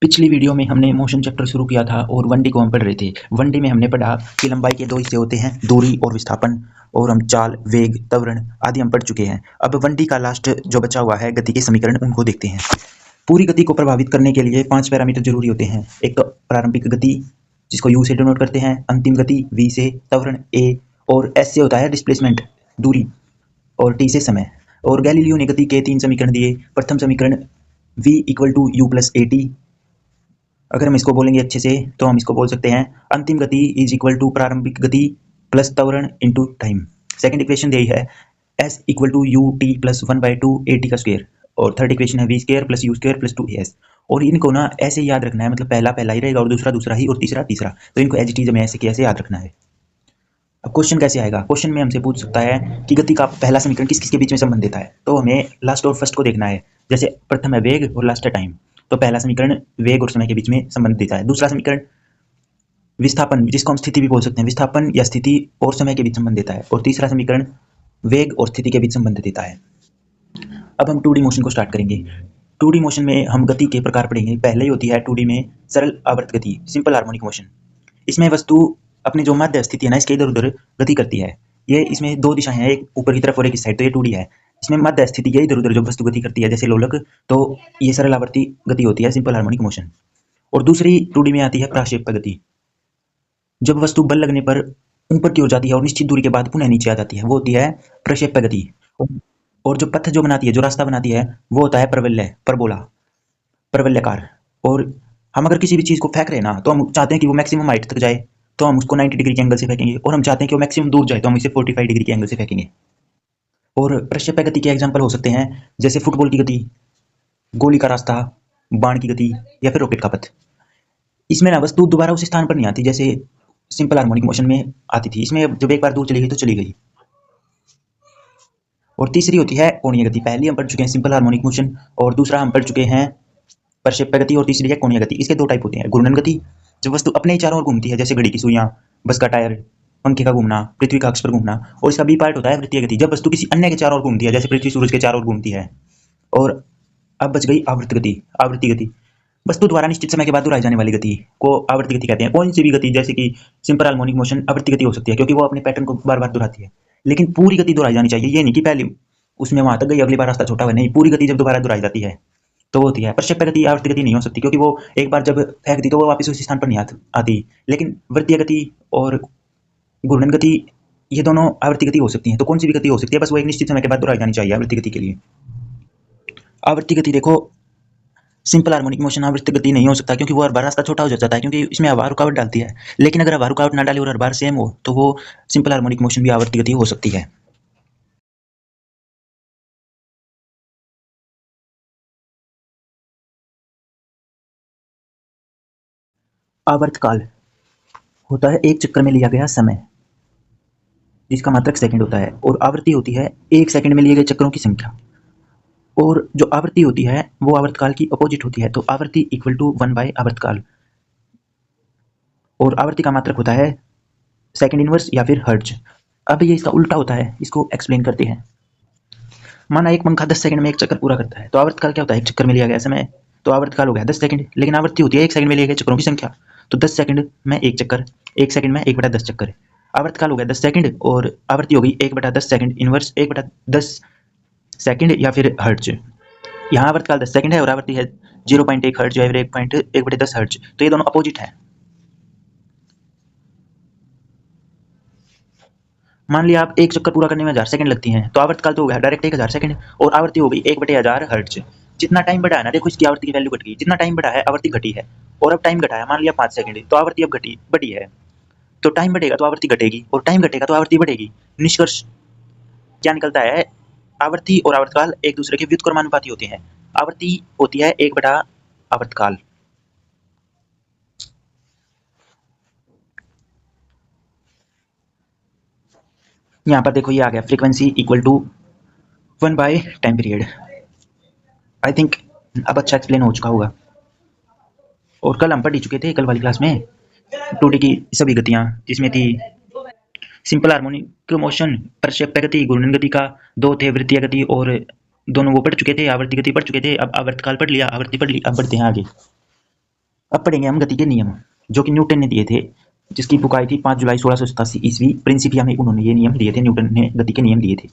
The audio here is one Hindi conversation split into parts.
पिछली वीडियो में हमने मोशन चैप्टर शुरू किया था और 1D को हम पढ़ रहे थे। 1D में हमने पढ़ा कि लंबाई के दो हिस्से होते हैं, दूरी और विस्थापन, और हम चाल, वेग, त्वरण आदि हम पढ़ चुके हैं। अब 1D का लास्ट जो बचा हुआ है गति के समीकरण, उनको देखते हैं। पूरी गति को प्रभावित करने के लिए 5 पैरामीटर जरूरी होते हैं। एक तो प्रारंभिक गति, जिसको U से डिनोट करते हैं, अंतिम गति V से, त्वरण A, और S से होता है डिस्प्लेसमेंट दूरी, और T से समय। और गैलीलियो ने गति के 3 समीकरण दिए। प्रथम समीकरण V = U + AT। अगर हम इसको बोलेंगे अच्छे से तो हम इसको बोल सकते हैं अंतिम गति इज इक्वल टू प्रारंभिक गति प्लस त्वरण इंटू टाइम। सेकंड इक्वेशन दी है S = ut + 1/2 AT का स्क्वायर, और थर्ड इक्वेशन है v² + u² + 2as। और इनको ना ऐसे याद रखना है, मतलब पहला पहला ही रहेगा और दूसरा दूसरा ही और तीसरा तीसरा, तो इनको एज इट इज हमें ऐसे कैसे याद रखना है। अब क्वेश्चन कैसे आएगा? क्वेश्चन में हमसे पूछ सकता है कि गति का पहला समीकरण किस किसके बीच में संबंध देता है, तो हमें लास्ट और फर्स्ट को देखना है। जैसे प्रथम है वेग और लास्ट है टाइम, तो पहला समीकरण वेग और समय के बीच में संबंध देता है। दूसरा समीकरण विस्थापन, जिसको हम स्थिति भी बोल सकते हैं, विस्थापन या स्थिति और समय के बीच संबंध देता है। और तीसरा समीकरण वेग और स्थिति के बीच संबंध देता है। अब हम 2D मोशन को स्टार्ट करेंगे। 2D मोशन में हम गति के प्रकार पढ़ेंगे। पहले ही होती है 2D में सरल आवर्त गति, सिंपल हार्मोनिक मोशन। इसमें वस्तु अपनी जो मध्य स्थिति है ना, इसके इधर उधर गति करती है। ये इसमें दो दिशाएं हैं, एक ऊपर की तरफ और एक इस साइड, तो ये 2D है। इसमें मध्य स्थिति के इधर उधर जो वस्तु गति करती है जैसे लोलक, तो ये सरल आवर्ती गति होती है, सिंपल हार्मोनिक मोशन। और दूसरी 2D में आती है प्रक्षेप्य गति। जब वस्तु बल लगने पर ऊपर की ओर जाती है और निश्चित दूरी के बाद पुनः नीचे आ जाती है, वो होती है प्रक्षेप्य गति। और जो पथ जो बनाती है, जो रास्ता बनाती है, वो होता है परवलय, परबोला, परवलयाकार। और हम अगर किसी भी चीज को फेंक रहे हैं ना, तो हम चाहते हैं कि वो मैक्सिमम हाइट तक जाए, तो हम उसको 90 डिग्री के एंगल से फेंकेंगे, और हम चाहते हैं कि वो मैक्सिमम दूर जाए, तो हम इसे 45 डिग्री के एंगल से फेंकेंगे। और प्रक्षेप्य गति के एग्जाम्पल हो सकते हैं जैसे फुटबॉल की गति, गोली का रास्ता, बाण की गति, या फिर रॉकेट का पथ। इसमें ना वस्तु दोबारा उस स्थान पर नहीं आती जैसे सिंपल हार्मोनिक मोशन में आती थी। इसमें जब एक बार दूर चली गई तो चली गई। और तीसरी होती है कोणीय गति। पहली हम पढ़ चुके हैं सिंपल हार्मोनिक मोशन, और दूसरा हम पढ़ चुके हैं प्रक्षेप्य गति, और तीसरी है कोणीय गति। इसके दो टाइप होते हैं। घूर्णन गति, जब वस्तु अपने ही चारों ओर घूमती है, जैसे घड़ी की सुइयां, बस का टायर, पंखे का घूमना, पृथ्वी का अक्ष पर घूमना। और इसका बी पार्ट होता है वृत्तीय गति, जब वस्तु किसी अन्य के चारों ओर घूमती है, जैसे पृथ्वी सूरज के चारों ओर घूमती है। और अब बच गई आवृत्त गति। आवृत्ति गति वस्तु द्वारा निश्चित समय के बाद दोहराई जाने वाली गति को आवृत्ति गति कहते हैं। कौन सी भी गति, जैसे कि सिंपल हार्मोनिक मोशन आवृत्ति गति हो सकती है, क्योंकि वो अपने पैटर्न को बार बार दोहराती है। लेकिन पूरी गति दोहराई जानी चाहिए, ये नहीं कि पहले उसमें वहां तक गई, अगली बार रास्ता छोटा हुआ। नहीं, पूरी गति जब दोबारा दोहराई जाती है तो वो होती है प्रक्षेप्य गति। आवृत्ति गति नहीं हो सकती, क्योंकि वो एक बार जब फेंक दी तो वो वापस उसी स्थान पर नहीं आती। लेकिन वृत्तीय गति और घूर्णन गति, ये दोनों आवृत्ति गति हो सकती है। तो कौन सी भी गति हो सकती है, बस वो एक निश्चित समय के बाद दोहराई जानी चाहिए आवृत्ति गति के लिए। आवृत्ति गति देखो, सिंपल हार्मोनिक मोशन आवृत्ति गति नहीं हो सकता, क्योंकि वो हर बार रास्ता छोटा हो जाता है, क्योंकि इसमें हवा रुकावट डालती है। लेकिन अगर हवा रुकावट ना डाले और हर बार सेम हो, तो वो सिंपल हार्मोनिक मोशन भी आवृत्ति गति हो सकती है। आवर्तकाल होता है एक चक्कर में लिया गया समय, जिसका मात्रक सेकंड होता है। और आवृत्ति होती है एक सेकंड में लिए गए चक्रों की संख्या। और जो आवृत्ति होती है वो आवर्तकाल की अपोजिट होती है, तो आवृत्ति इक्वल टू 1/आवर्तकाल। और आवृत्ति का मात्रक होता है सेकंड इनवर्स या फिर हर्ट्ज। अब ये इसका उल्टा होता है, इसको एक्सप्लेन करते हैं। माना एक पंखा 10 सेकंड में एक चक्कर पूरा करता है, तो आवर्तकाल क्या होता है? एक चक्कर में लिया गया समय, तो आवर्तकाल हो गया 10 सेकंड। लेकिन आवृत्ति होती है एक सेकंड में लिए गए चक्रों की संख्या, तो 10 सेकंड में एक चक्कर, एक सेकंड में 1/10 चक्कर। आवर्तकाल हो गया 10 सेकंड, और आवृत्ति हो गई 1/10 सेकंड इनवर्स 1/10 सेकंड या फिर हर्ट्ज। यहाँ आवर्तकाल 10 सेकंड है और आवृत्ति है 0.1 हर्ट्ज या फिर 1/10 हर्ट्ज, तो ये दोनों अपोजिट है। मान लिया आप एक चक्कर पूरा करने में 1000 सेकंड लगती हैं, तो आवर्तकाल तो हो गया डायरेक्ट 1000 सेकंड, और आवृत्ति हो गई 1/1000 हर्ट्ज। जितना टाइम बढ़ा है ना, देखो इसकी आवृत्ति की वैल्यू घट गई। जितना टाइम बढ़ा है आवृत्ति घटी है, और अब टाइम घटा है, मान लिया 5 सेकंड, तो आवृत्ति अब बढ़ी है। तो टाइम बढ़ेगा तो आवृत्ति घटेगी, और टाइम घटेगा तो आवृत्ति बढ़ेगी। निष्कर्ष क्या निकलता है? आवृत्ति और आवर्तकाल एक दूसरे के व्युत्क्रमानुपाती होते हैं। आवृत्ति होती है 1/आवर्तकाल। यहाँ पर देखो ये आ गया फ्रीक्वेंसी इक्वल टू 1/टाइम पीरियड। आई थिंक अब अच्छा एक्सप्लेन हो चुका होगा। और कल हम पढ़ चुके थे, कल वाली क्लास में 2D की सभी गतियां, जिसमें थी सिंपल हार्मोनिक मोशन, प्रक्षेप्य गति, घूर्णन गति का दो थे, वृत्तीय गति, और दोनों वो पढ़ चुके थे। आवर्ती गति पढ़ चुके थे, अब आवर्तकाल पढ़ लिया, आवृत्ति पढ़ ली। अब बढ़ते हैं आगे। अब पढ़ेंगे हम गति के नियम, जो कि न्यूटन ने दिए थे, जिसकी बुक आई थी 5 जुलाई 1687 ईस्वी। प्रिंसिपिया में उन्होंने ये नियम दिए थे, न्यूटन ने गति के नियम दिए थे।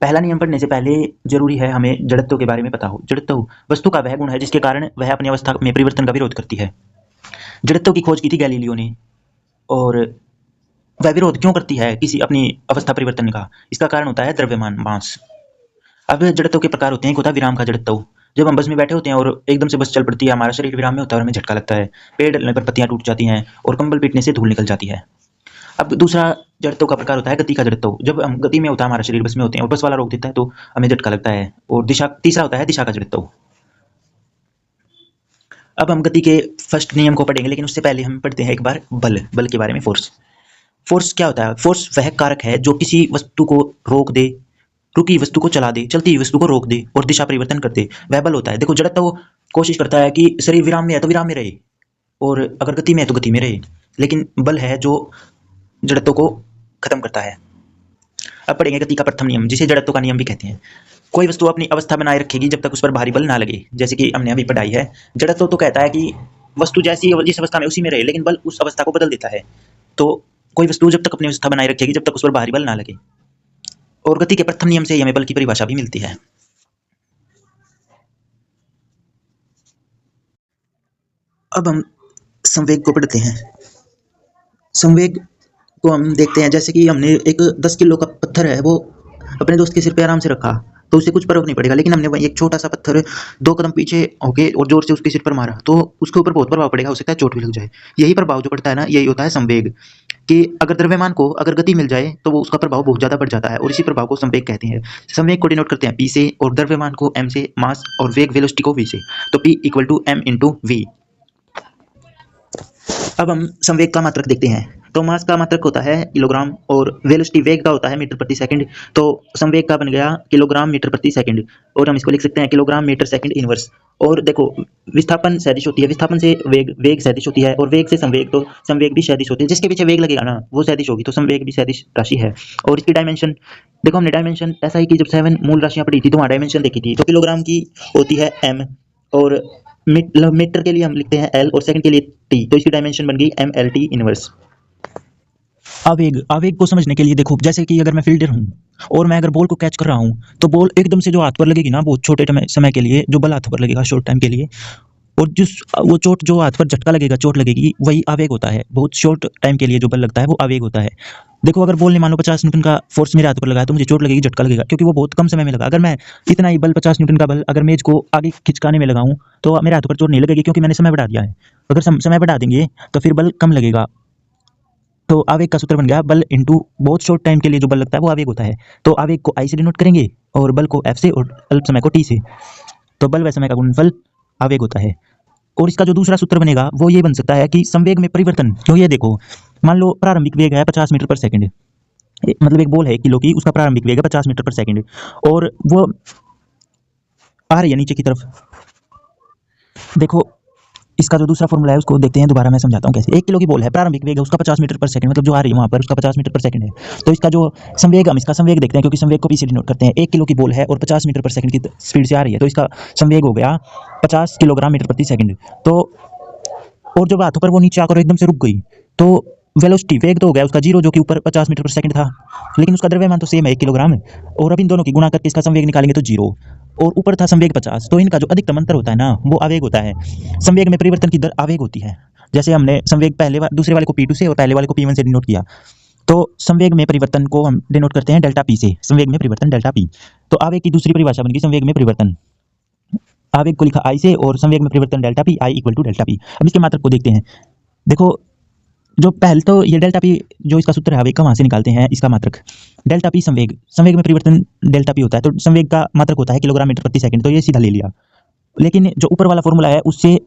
पहला नियम पढ़ने से पहले जरूरी है हमें जड़त्व के बारे में पता हो। जड़त्व वस्तु का वह गुण है जिसके कारण वह अपनी अवस्था में परिवर्तन का विरोध करती है। जड़त्व की खोज की थी गैलीलियो ने, और वह विरोध क्यों करती है किसी अपनी अवस्था परिवर्तन का? इसका कारण होता है द्रव्यमान, मास। अब जड़त्व के प्रकार होते हैं। एक होता है विराम का जड़त्व। जब हम बस में बैठे होते हैं और एकदम से बस चल पड़ती है, हमारा शरीर विराम में होता है और हमें झटका लगता है, पेड़ डलने पर पत्तियां टूट जाती हैं और कंबल पीटने से धूल निकल जाती है। अब दूसरा जड़त्व का प्रकार होता है गति का जड़त्व। जब हम गति में होता है हमारा शरीर, बस में होते हैं और बस वाला रोक देता है तो हमें झटका लगता है। और तीसरा होता है दिशा का जड़त्व। अब हम गति के फर्स्ट नियम को पढ़ेंगे, लेकिन उससे पहले हम पढ़ते हैं एक बार बल के बारे में। फोर्स क्या होता है? फोर्स वह कारक है जो किसी वस्तु को रोक दे, रुकी वस्तु को चला दे, चलती हुई वस्तु को रोक दे और दिशा परिवर्तन कर दे, वह बल होता है। देखो, जड़त्व कोशिश करता है कि शरीर विराम में है तो विराम में रहे, और अगर गति में है तो गति में रहे, लेकिन बल है जो जड़त्व को खत्म करता है। अब पढ़ेंगे गति का प्रथम नियम, जिसे जड़त्व का नियम भी कहते हैं। कोई वस्तु अपनी अवस्था बनाए रखेगी जब तक उस पर भारी बल ना लगे, जैसे कि हमने अभी पढ़ाई है। जड़त्व तो कहता है कि वस्तु जैसी जिस अवस्था में उसी में रहे, लेकिन बल उस अवस्था को बदल देता है। तो कोई वस्तु जब तक अपनी अवस्था बनाए रखेगी जब तक उस पर भारी बल ना लगे। और गति के प्रथम नियम से हमें बल की परिभाषा भी मिलती है। अब हम संवेग को पढ़ते हैं। संवेग को हम देखते हैं, जैसे कि हमने एक 10 किलो का पत्थर है, वो अपने दोस्त के सिर पे आराम से रखा तो उसे कुछ फर्क नहीं पड़ेगा, लेकिन हमने वही एक छोटा सा पत्थर 2 कदम पीछे होके और जोर से उसके सिर पर मारा तो उसके ऊपर बहुत प्रभाव पड़ेगा, हो सकता है चोट भी लग जाए। यही प्रभाव जो पड़ता है ना, यही होता है संवेग। कि अगर द्रव्यमान को अगर गति मिल जाए तो वो उसका प्रभाव बहुत ज़्यादा बढ़ जाता है, और इसी प्रभाव को संवेग कहते हैं। संवेग को डिनोट करते हैं P से, और द्रव्यमान को M से, मास और वेग वेलोसिटी को V से। तो P = M × V। अब हम संवेग का मात्रक देखते हैं। तो मास का मात्रक होता है किलोग्राम, और वेलोसिटी वेग का होता है मीटर प्रति सेकंड। तो संवेग का बन गया किलोग्राम मीटर प्रति सेकंड, और हम इसको लिख सकते हैं किलोग्राम मीटर सेकंड इनवर्स। और देखो, विस्थापन सदिश होती है, विस्थापन से वेग सदिश होती है, और वेग से संवेग, तो संवेग भी सदिश होती है। जिसके पीछे वेग लगेगा ना वो सदिश होगी, तो संवेग भी सदिश राशि है। और इसकी डायमेंशन देखो, हमने डायमेंशन ऐसा ही कि जब 7 मूल राशियां पढ़ी थी तो वहाँ डायमेंशन देखी थी। तो किलोग्राम की होती है M, और मीटर के लिए हम लिखते हैं L, और सेकंड के लिए T। तो इसकी डायमेंशन बन गई MLT इनवर्स। आवेग को समझने के लिए देखो, जैसे कि अगर मैं फील्डर हूँ और मैं अगर बॉल को कैच कर रहा हूँ तो बॉल एकदम से जो हाथ पर लगेगी ना, बहुत छोटे समय के लिए जो बल हाथ पर लगेगा, शॉर्ट टाइम के लिए, और जिस वो चोट जो हाथ पर झटका लगेगा, चोट लगेगी, वही आवेग होता है। बहुत शॉर्ट टाइम के लिए जो बल लगता है वो आवेग होता है। देखो, अगर बॉल ने मान लो 50 न्यूटन का फोर्स मेरे हाथ पर लगाया तो मुझे चोट लगेगी, झटका लगेगा, क्योंकि वो बहुत कम समय में लगा। अगर मैं इतना ही बल 50 न्यूटन का बल अगर मेज को आगे खिंचकाने में लगाऊं तो मेरे हाथ पर चोट नहीं लगेगी, क्योंकि मैंने समय बढ़ा दिया है। अगर समय बढ़ा देंगे तो फिर बल कम लगेगा। तो आवेग का सूत्र बन गया बल इंटू बहुत शॉर्ट टाइम के लिए जो बल लगता है वो आवेग होता है। तो आवेग को I से डिनोट करेंगे और बल को F से, और अल्प समय को T से। तो बल व समय का गुणनफल आवेग होता है। और इसका जो दूसरा सूत्र बनेगा वो ये बन सकता है कि संवेग में परिवर्तन। तो ये देखो, मान लो प्रारंभिक वेग है 50 मीटर पर सेकंड, मतलब एक बॉल है 1 किलो की, उसका प्रारंभिक वेग है 50 मीटर पर सेकंड, और वो आ रही है नीचे की तरफ। देखो, इसका जो दूसरा फॉर्मूला है उसको देखते हैं, दोबारा मैं समझाता हूँ कैसे। 1 किलो की बॉल है, प्रारंभिक वेग है उसका 50 मीटर पर सेकंड, मतलब जो आ रही है वहाँ पर उसका 50 मीटर पर सेकंड है। तो इसका जो संवेग, हम इसका संवेग देखते हैं, क्योंकि संवेग को P से डिनोट करते हैं। 1 किलो की बॉल है और 50 मीटर पर सेकंड की स्पीड से आ रही है, तो इसका संवेग हो गया 50 किलोग्राम मीटर प्रति सेकंड। तो और जब हाथों पर वो नीचे आकर एकदम से रुक गई तो वेलोसिटी, वेग तो हो गया उसका 0, जो कि ऊपर 50 मीटर पर सेकंड था, लेकिन उसका द्रव्यमान तो सेम है 1 किलोग्राम। और अब इन दोनों की गुणा करके इसका संवेग निकालेंगे तो 0, और ऊपर था संवेग 50। तो इनका जो अधिकतम अंतर होता है ना वो आवेग होता है। संवेग में परिवर्तन की दर आवेग होती है। जैसे हमने संवेग दूसरे वाले को P2 से और पहले वाले को P1 से डिनोट किया, तो संवेग में परिवर्तन को हम डिनोट करते हैं डेल्टा P से। संवेग में परिवर्तन डेल्टा P। तो आवेग की दूसरी परिभाषा बन गई संवेग में परिवर्तन। आवेग को लिखा I से और संवेग में परिवर्तन delta P, I = delta P। अब इसके मात्रक को देखते हैं। देखो, जो पहले तो ये डेल्टा P जो इसका सूत्र है आवेग का, वहाँ से निकालते हैं इसका मात्रक। डेल्टा P संवेग में परिवर्तन डेल्टा P होता है, तो संवेग का मात्रक होता है किलोग्राम मीटर प्रति सेकंड, तो ये सीधा ले लिया। लेकिन जो ऊपर वाला फॉर्मूला है उससे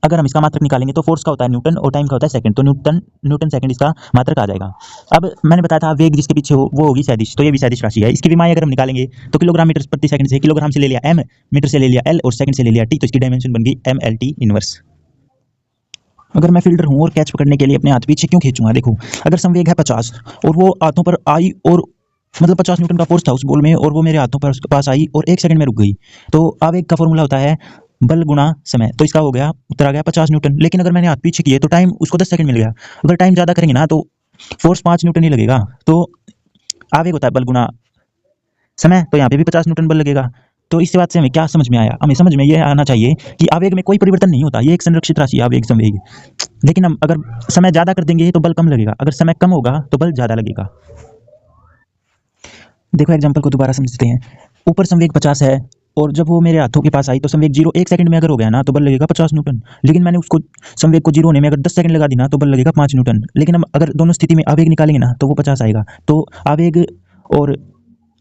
अगर हम इसका मात्रक निकालेंगे तो फोर्स का होता है न्यूटन और टाइम का होता है सेकंड, तो न्यूटन सेकंड इसका मात्रक आ जाएगा। अब मैंने बताया था वेग जिसके पीछे हो वो होगी सदिश, तो ये भी सदिश राशि है। इसकी विमाएं अगर हम निकालेंगे तो किलोग्राम मीटर प्रति सेकंड से किलोग्राम से ले लिया M, मीटर से ले लिया L, और सेकंड से ले लिया T, तो इसकी डायमेंशन बन गई MLT इनवर्स। अगर मैं फील्डर हूँ और कैच पकड़ने के लिए अपने हाथ पीछे क्यों खींचूंगा? देखो, अगर संवेग है 50 और वो हाथों पर आई, और मतलब 50 न्यूटन का फोर्स था उस बॉल में, और वो मेरे हाथों पर पास आई और 1 सेकंड में रुक गई, तो आवेग का फॉर्मूला होता है बल गुणा समय, तो इसका हो गया उत्तर आ गया 50 न्यूटन। लेकिन अगर मैंने हाथ पीछे किए तो टाइम उसको 10 सेकंड मिल गया। अगर टाइम ज़्यादा करेंगे ना तो फोर्स 5 न्यूटन ही लगेगा। तो आवेग होता है बल गुणा समय, तो यहाँ पे भी 50 न्यूटन बल लगेगा। तो इससे बात से हमें क्या समझ में आया? हमें समझ में ये आना चाहिए कि आवेग में कोई परिवर्तन नहीं होता, ये एक संरक्षित राशि है आवेग संवेग। लेकिन हम अगर समय ज़्यादा कर देंगे तो बल कम लगेगा, अगर समय कम होगा तो बल ज़्यादा लगेगा। देखो एग्जाम्पल को दोबारा समझते हैं। ऊपर संवेग 50 है और जब वो मेरे हाथों के पास आई तो संवेग 0 1 सेकंड में अगर हो गया ना तो बल लगेगा 50 न्यूटन। लेकिन मैंने उसको संवेग को 0 होने में अगर 10 सेकंड लगा दी ना तो बल लगेगा 5 न्यूटन। लेकिन हम अगर दोनों स्थिति में आवेग निकालेंगे ना तो वो 50 आएगा। तो आवेग और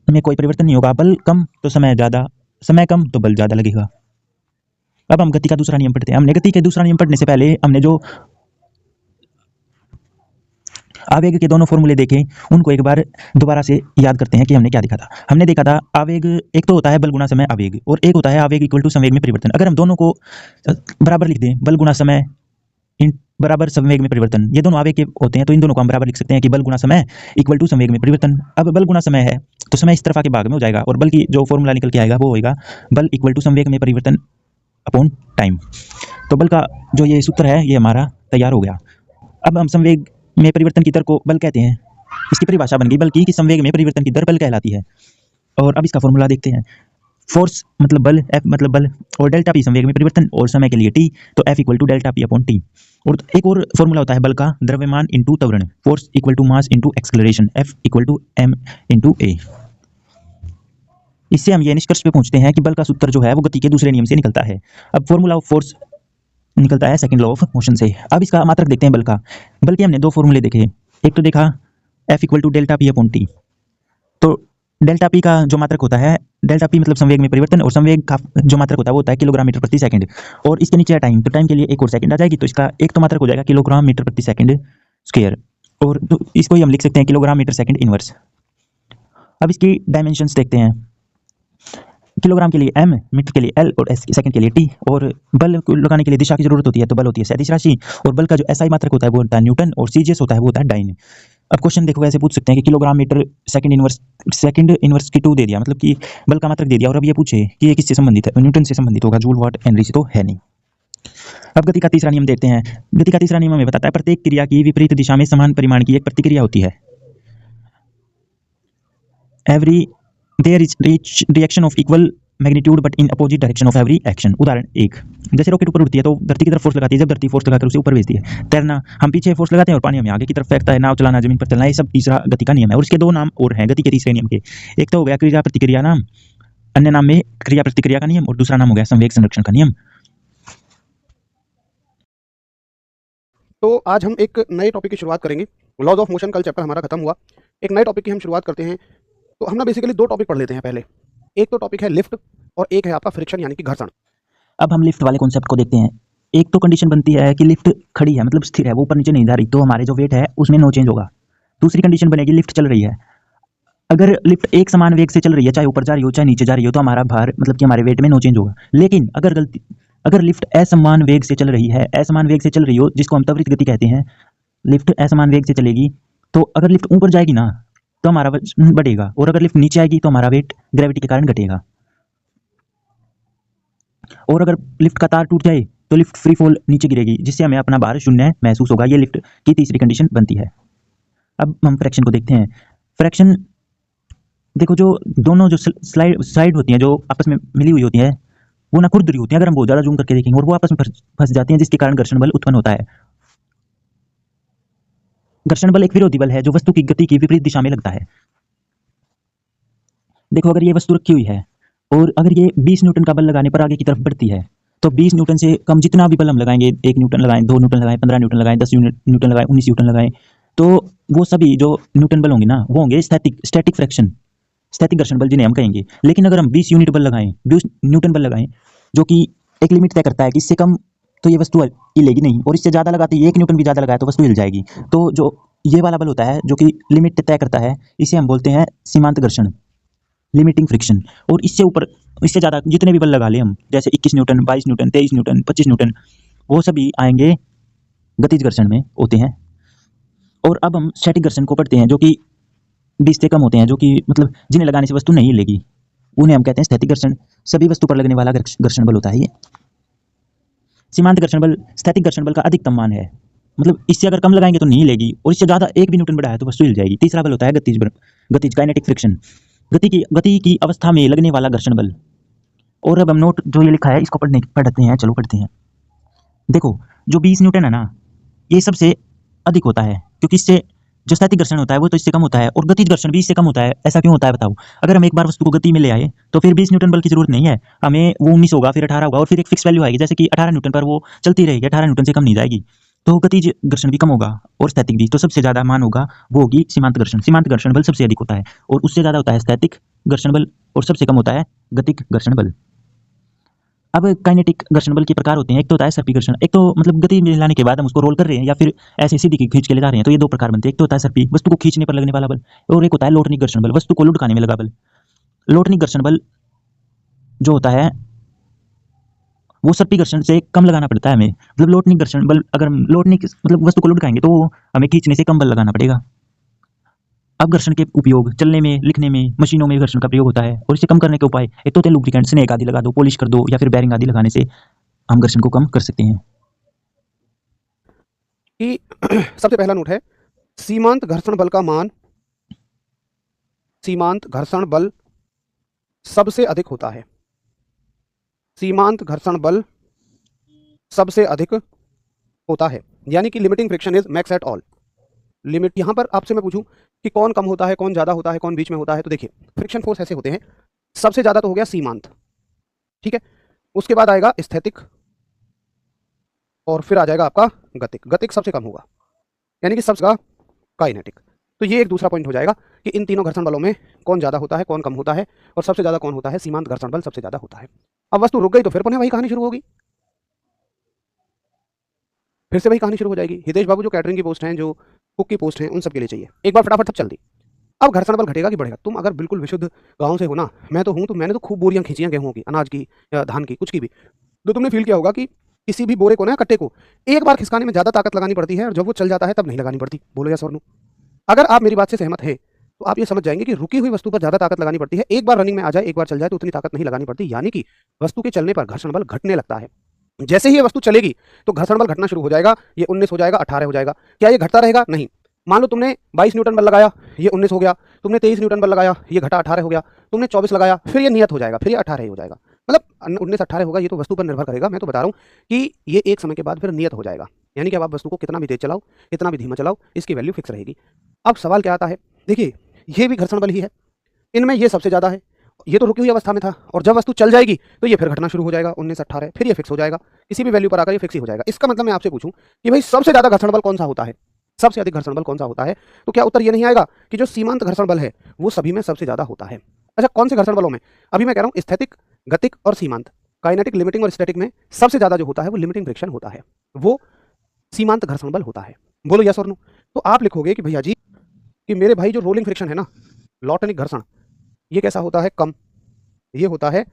में कोई परिवर्तन नहीं होगा, बल कम तो समय ज़्यादा, समय कम तो बल ज़्यादा लगेगा। अब हम गति का दूसरा नियम पढ़ते हैं। हमने गति के दूसरा नियम पढ़ने से पहले हमने जो आवेग के दोनों फॉर्मूले देखे उनको एक बार दोबारा से याद करते हैं कि हमने क्या देखा था। हमने देखा था आवेग एक तो होता है बल गुणा समय आवेग, और एक होता है आवेग इक्वल टू संवेग में परिवर्तन। अगर हम दोनों को बराबर लिख दें, बल गुणा समय इन बराबर संवेग में परिवर्तन, ये दोनों आवेग के होते हैं तो इन दोनों को हम बराबर लिख सकते हैं कि बल गुणा समय इक्वल टू संवेग में परिवर्तन। अब बल गुणा समय है तो समय इस तरफ आके भाग में हो जाएगा और बल की जो फॉर्मूला निकल के आएगा वो होगा बल इक्वल टू संवेग में परिवर्तन अपॉन टाइम। तो बल का जो ये सूत्र है ये हमारा तैयार हो गया। अब हम संवेग में परिवर्तन की दर को बल कहते हैं। इसकी परिभाषा बन गई बल की कि संवेग में परिवर्तन की दर बल कहलाती है। और अब इसका फॉर्मूला देखते हैं। फोर्स मतलब बल, एफ मतलब बल, और डेल्टा पी संवेग में परिवर्तन और समय के लिए टी, तो F equal to delta P upon T. और एक और फॉर्मूला होता है बल का, द्रव्यमान इंटू त्वरण, force equal to mass into acceleration, F equal to M into A. इससे हम ये निष्कर्ष पे पहुंचते हैं कि बल का सूत्र जो है वो गति के दूसरे नियम से निकलता है। अब फॉर्मूला ऑफ फोर्स निकलता है सेकंड लॉ ऑफ मोशन से। अब इसका मात्रक देखते हैं बल का। बल के हमने दो फॉर्मूले देखे, एक तो देखा F equal to delta P upon T. तो डेल्टा पी का जो मात्रक होता है, डेल्टा पी मतलब संवेग में परिवर्तन, और संवेग का जो मात्रक होता है वो होता है किलोग्राम मीटर प्रति सेकंड। और इसके नीचे है टाइम, तो टाइम के लिए एक और सेकंड आ जाएगी, तो इसका एक तो मात्रक हो जाएगा किलोग्राम मीटर प्रति सेकंड स्क्वायर, और तो इसको ही हम लिख सकते हैं किलोग्राम मीटर सेकंड इनवर्स। अब इसकी डायमेंशंस देखते हैं। किलोग्राम के लिए m, मीटर के लिए l और s सेकंड के लिए t। और बल को लगाने के लिए दिशा की जरूरत होती है, तो बल होती है सदिश राशि, और बल का जो SI मात्रक होता है वो होता है न्यूटन, और CGS होता है वो होता है डाइन। अब क्वेश्चन देखो ऐसे पूछ सकते हैं कि किलोग्राम मीटर सेकंड इनवर्स की 2 दे दिया, मतलब कि बल का मात्रक दे दिया, और अब ये पूछे कि ये किससे संबंधित है, न्यूटन से संबंधित होगा, जूल वाट हेनरी से तो है नहीं। अब गति का तीसरा नियम देखते हैं। गति का तीसरा नियम हमें बताता है प्रत्येक क्रिया की विपरीत दिशा में समान परिमाण की एक प्रतिक्रिया होती है। Every there is reaction of equal magnitude but in opposite direction of every action. उदाहरण 1, जैसे रॉकेट ऊपर उड़ती है तो धरती की तरफ फोर्स लगाती है, जब धरती फोर्स लगाकर उसे ऊपर भेजती है। तैरना, हम पीछे फोर्स लगाते हैं और पानी हमें आगे की तरफ फेंकता है। नाव चलाना, जमीन पर चलना, ये सब तीसरा गति का नियम है। और इसके दो नाम और हैं गति के तीसरे नियम के। एक तो हो गया क्रिया प्रतिक्रिया नाम, अन्य नाम में क्रिया प्रतिक्रिया का नियम, और दूसरा नाम हो गया संवेग संरक्षण का नियम। तो आज हम एक नए टॉपिक की शुरुआत करेंगे। लॉज ऑफ मोशन, कल चैप्टर हमारा खत्म हुआ, एक नए टॉपिक की हम शुरुआत करते हैं। तो हम ना बेसिकली 2 टॉपिक पढ़ लेते हैं पहले। एक तो टॉपिक है लिफ्ट और एक है आपका फ्रिक्शन यानी कि घर्षण। अब हम लिफ्ट वाले कॉन्सेप्ट को देखते हैं। एक तो कंडीशन बनती है कि लिफ्ट खड़ी है, मतलब स्थिर है, वो ऊपर नीचे नहीं जा रही, तो हमारे जो वेट है उसमें नो चेंज होगा। दूसरी कंडीशन बनेगी लिफ्ट चल रही है। अगर लिफ्ट एक समान वेग से चल रही है, चाहे ऊपर जा रही हो चाहे नीचे जा रही हो, तो हमारा भार मतलब कि हमारे वेट में नो चेंज होगा। लेकिन अगर लिफ्ट असमान वेग से चल रही है, असमान वेग से चल रही हो, जिसको हम त्वरित गति कहते हैं, लिफ्ट असमान वेग से चलेगी, तो अगर लिफ्ट ऊपर जाएगी ना तो हमारा वजन बढ़ेगा, और अगर लिफ्ट नीचे आएगी तो हमारा वेट ग्रेविटी के कारण घटेगा। और अगर लिफ्ट का तार टूट जाए तो लिफ्ट फ्री फॉल नीचे गिरेगी, जिससे हमें अपना भार शून्य महसूस होगा। ये लिफ्ट की तीसरी कंडीशन बनती है। अब हम फ्रैक्शन को देखते हैं। फ्रैक्शन देखो, जो दोनों जो साइड होती हैं जो आपस में मिली हुई होती हैं वो ना खुरदरी होती हैं, अगर हम बहुत ज़्यादा जूम करके देखेंगे, और वो आपस में फंस जाती हैं, जिसके कारण घर्षण बल उत्पन्न होता है। घर्षण बल एक विरोधी बल है जो वस्तु की गति की विपरीत दिशा में लगता है। देखो, अगर ये वस्तु रखी हुई है और अगर ये 20 न्यूटन का बल लगाने पर आगे की तरफ बढ़ती है, तो 20 न्यूटन से कम जितना भी बल हम लगाएंगे, 1 न्यूटन लगाएं, 2 न्यूटन लगाएं, 15 न्यूटन लगाएं, 10 न्यूटन लगाएं, 19 न्यूटन लगाएं, तो वो सभी जो न्यूटन बल होंगे ना वो होंगे स्टैटिक फ्रैक्शन, स्थैतिक घर्षण बल जिन्हें हम कहेंगे। लेकिन अगर हम 20 यूनिट बल लगाएं, 20 न्यूटन बल लगाएं, जो कि एक लिमिट तय करता है कि इससे कम तो ये वस्तु हिलेगी नहीं, और इससे ज़्यादा लगाते 1 न्यूटन भी ज़्यादा लगाए तो वस्तु हिल जाएगी। तो जो ये वाला बल होता है जो कि लिमिट तय करता है, इसे हम बोलते हैं सीमांत घर्षण, लिमिटिंग फ्रिक्शन। और इससे ऊपर, इससे ज़्यादा जितने भी बल लगा लें हम, जैसे 21 न्यूटन, 22 न्यूटन, 23 न्यूटन, 25 न्यूटन, वो सभी आएंगे गतिज घर्षण में होते हैं। और अब हम स्टैटिक घर्षण को पढ़ते हैं, जो कि 20 से कम होते हैं, जो कि मतलब जिन्हें लगाने से वस्तु नहीं हिलेगी, उन्हें हम कहते हैं स्थैतिक घर्षण। सभी वस्तु पर लगने वाला घर्षण बल होता है ये। सीमांत घर्षण बल स्थैतिक घर्षण बल का अधिकतम मान है, मतलब इससे अगर कम लगाएंगे तो नहीं हिलेगी, और इससे ज़्यादा 1 भी न्यूटन बढ़ाया तो वस्तु हिल जाएगी। तीसरा बल होता है गतिज काइनेटिक फ्रिक्शन, गति की अवस्था में लगने वाला घर्षण बल। और अब हम नोट जो ये लिखा है इसको पढ़ते हैं, चलो पढ़ते हैं। देखो, जो 20 न्यूटन है ना, ये सबसे अधिक होता है, क्योंकि इससे जो स्थैतिक घर्षण होता है वो तो इससे कम होता है, और गतिज घर्षण भी इससे कम होता है। ऐसा क्यों होता है बताओ? अगर हम एक बार वस्तु को गति में ले आए तो फिर 20 न्यूटन बल की जरूरत नहीं है हमें, वो 19 होगा, फिर 18 होगा, और फिर एक फिक्स वैल्यू आएगी, जैसे कि 18 न्यूटन पर वो चलती रहेगी, 18 न्यूटन से कम नहीं जाएगी। तो गतिज घर्षण भी कम होगा और स्थैतिक भी। तो सबसे ज्यादा मान होगा वो होगी सीमांत घर्षण। सीमांत घर्षण बल सबसे अधिक होता है, और उससे ज्यादा होता है स्थैतिक घर्षण बल, और सबसे कम होता है गतिक घर्षण बल। अब काइनेटिक घर्षण बल के प्रकार होते हैं। एक तो होता है सर्पी घर्षण, एक तो मतलब गति में लाने के बाद हम उसको रोल कर रहे हैं या फिर ऐसे सीधी खींच के ले जा रहे हैं, तो ये दो प्रकार बनते हैं। एक तो होता है सर्पी, वस्तु को खींचने पर लगने वाला बल, और एक होता है लोटनिक घर्षण बल, वस्तु को लुढ़काने में लगा बल। लोटनिक घर्षण बल जो होता है वो सर्पी घर्षण से कम लगाना पड़ता है हमें। मतलब लोटनिक घर्षण बल, अगर हम लोटनिक मतलब वस्तु को लुढ़काएंगे तो हमें खींचने से कम बल लगाना पड़ेगा। अब घर्षण के उपयोग चलने में, लिखने में, मशीनों में घर्षण का प्रयोग होता है, और इसे कम करने के उपाय एक तो होते हैं लुब्रिकेंट, स्नेक आदि लगा दो, पॉलिश कर दो, या फिर बेरिंग आदि लगाने से हम घर्षण को कम कर सकते हैं। कि सबसे पहला नोट है, सीमांत घर्षण बल का मान, सीमांत घर्षण बल सबसे अधिक होता है। सीमांत घर्षण बल सबसे अधिक होता है, यानी कि limiting friction is max at all limit. यहां पर आपसे मैं पूछूं कि कौन कम होता है, कौन ज्यादा होता है, कौन बीच में होता है, तो देखिए फ्रिक्शन फोर्स ऐसे होते हैं, सबसे ज्यादा तो हो गया सीमांत, ठीक है, उसके बाद आएगा स्थैतिक, और फिर आ जाएगा आपका गतिक। गतिक सबसे कम होगा, यानी कि सबसे काइनेटिक। तो ये एक दूसरा पॉइंट हो जाएगा कि इन तीनों घर्षण बलों में कौन ज्यादा होता है, कौन कम होता है, और सबसे ज्यादा कौन होता है, सीमांत घर्षण बल सबसे ज्यादा होता है। अब वस्तु रुक गई तो फिर पुनः वही कहानी शुरू होगी, फिर से वही कहानी शुरू हो जाएगी। हितेश बाबू जो कैटरिंग की पोस्ट हैं, जो कुक की पोस्ट हैं, उन सबके लिए चाहिए एक बार फटाफट सब चल दी। अब घर्षण बल घटेगा कि बढ़ेगा? तुम अगर बिल्कुल विशुद्ध गांव से हो ना, मैं तो हूं, तो मैंने तो खूब बोरियां खींची हैं गेहूं की, अनाज की, या धान की, कुछ की भी, तो तुमने फील किया होगा कि किसी भी बोरे को ना, कट्टे को एक बार खिसकाने में ज्यादा ताकत लगानी पड़ती है, और जब वो चल जाता है तब नहीं लगानी पड़ती। बोलो यस और नो। अगर आप मेरी बात से सहमत है तो आप ये समझ जाएंगे कि रुकी हुई वस्तु पर ज्यादा ताकत लगानी पड़ती है। एक बार रनिंग में आ जाए, एक बार चल जाए तो उतनी ताकत नहीं लगानी पड़ती, यानी कि वस्तु के चलने पर घर्षण बल घटने लगता है। जैसे ही ये वस्तु चलेगी तो घर्षण बल घटना शुरू हो जाएगा, ये 19 हो जाएगा, 18 हो जाएगा। क्या ये घटता रहेगा? नहीं। मान लो तुमने 22 न्यूटन बल लगाया, ये 19 हो गया, तुमने 23 न्यूटन बल लगाया, ये घटा 18 हो गया, तुमने 24 लगाया, फिर ये नियत हो जाएगा, फिर ये 18 ही हो जाएगा। मतलब 19 18 होगा, ये तो वस्तु पर निर्भर करेगा। मैं तो बता रहा हूँ कि ये एक समय के बाद फिर नियत हो जाएगा, यानी कि अब आप वस्तु को कितना भी तेज चलाओ, कितना भी धीमा चलाओ, इसकी वैल्यू फिक्स रहेगी। अब सवाल क्या आता है, देखिए ये भी घर्षण बल ही है, इनमें ये सबसे ज्यादा है, ये तो रुकी हुई अवस्था में था, और जब वस्तु चल जाएगी तो ये फिर घटना शुरू हो जाएगा, 19 18, फिर ये फिक्स हो जाएगा, किसी भी वैल्यू पर आकर ये फिक्स ही हो जाएगा। इसका मतलब मैं आपसे पूछूं कि भाई सबसे ज्यादा घर्षण बल कौन सा होता है, सबसे अधिक घर्षण बल कौन सा होता है, तो क्या उत्तर ये नहीं आएगा कि जो सीमांत घर्षण बल है वो सभी में सबसे ज्यादा होता है? अच्छा, कौन से घर्षण बलों में? अभी मैं कह रहा हूं स्थैतिक, गतिक और सीमांत। काइनेटिक, लिमिटिंग और स्टैटिक में सबसे ज्यादा जो होता है वो लिमिटिंग फ्रिक्शन होता है, वो सीमांत घर्षण बल होता है। बोलो यस और नो। तो आप लिखोगे कि भैया जी कि मेरे भाई जो रोलिंग फ्रिक्शन है ना, लॉटनिक घर्षण, ये कैसा होता है? कम। ये होता है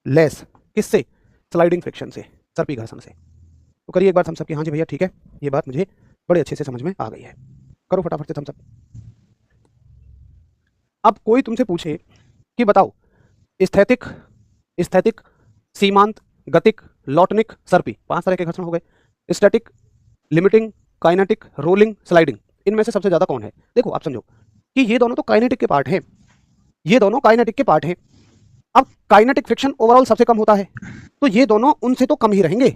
लेस। किससे? स्लाइडिंग फ्रिक्शन से, सर्पी घर्षण से। तो करिए एक बार थम्स अप की, हाँ जी भैया ठीक है, ये बात मुझे बड़े अच्छे से समझ में आ गई है। करो फटाफट से थम्स अप। अब कोई तुमसे पूछे कि बताओ स्थैतिक, स्थैतिक, सीमांत, गतिक, लॉटनिक, सर्पी, 5 तरह के घर्षण हो गए। Static, limiting, kinetic, rolling, sliding, इनमें से सबसे ज्यादा कौन है? देखो आप समझो कि ये दोनों तो काइनेटिक के पार्ट हैं, ये दोनों काइनेटिक के पार्ट हैं। अब काइनेटिक फ्रिक्शन ओवरऑल सबसे कम होता है, तो ये दोनों उनसे तो कम ही रहेंगे।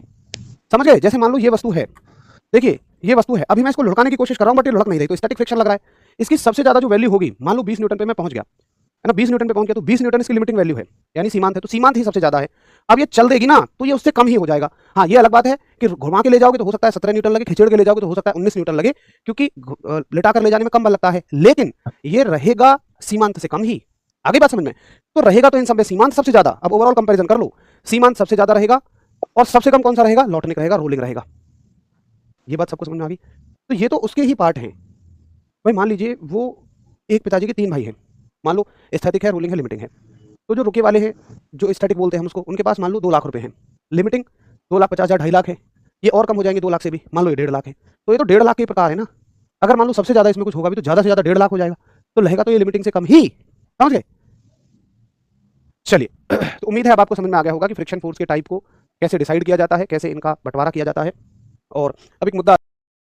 समझ गए? जैसे मान लो ये वस्तु है, देखिए ये वस्तु है, अभी मैं इसको लुढ़काने की कोशिश कर रहा हूं बट ये लुढ़क नहीं रही, तो स्टैटिक फ्रिक्शन लग रहा है। इसकी सबसे ज्यादा जो वैल्यू होगी, मान लो 20 न्यूटन पे मैं पहुंच गया, है ना, 20 न्यूटन पे पहुंच गया, तो 20 न्यूटन इसकी लिमिटिंग वैल्यू है, यानी सीमांत है, तो सीमांत ही सबसे ज्यादा है। अब ये चल देगी ना तो ये उससे कम ही हो जाएगा। हाँ, ये अलग बात है कि घुमा के ले जाओगे तो हो सकता है 17 न्यूटन लगे, खिचड़ के ले जाओगे तो हो सकता है 19 न्यूटन लगे, क्योंकि लिटा कर ले जाने में कम बल लगता है, लेकिन ये रहेगा सीमांत से कम ही। आगे बात समझ में? तो रहेगा तो इन सब में सीमांत सबसे ज्यादा। अब ओवरऑल कंपैरिजन कर लो, सीमांत सबसे ज्यादा रहेगा, और सबसे कम कौन सा रहेगा? लॉटनिक रहेगा, रोलिंग रहेगा। ये बात सबको समझ में आ गई? तो ये तो उसके ही पार्ट हैं। भाई मान लीजिए वो एक पिताजी के 3 भाई हैं, मान लो स्थैतिक है, रोलिंग है, लिमिटिंग है, तो जो रुके वाले हैं, जो स्टैटिक बोलते हैं हम उसको, उनके पास मान लो 2 लाख रुपए हैं, लिमिटिंग 2,50,000, 2.5 लाख है, ये और कम हो जाएंगे 2 लाख से भी, मान लो ये 1.5 लाख है, तो ये तो 1.5 लाख के प्रकार है ना। अगर मान लो सबसे ज्यादा इसमें कुछ होगा भी तो ज्यादा से ज्यादा 1.5 लाख हो जाएगा, तो रहेगा तो ये लिमिटिंग से कम ही। समझ गए? चलिए तो उम्मीद है अब आपको समझ में आ गया होगा कि फ्रिक्शन फोर्स के टाइप को कैसे डिसाइड किया जाता है, कैसे इनका बंटवारा किया जाता है। और अब एक मुद्दा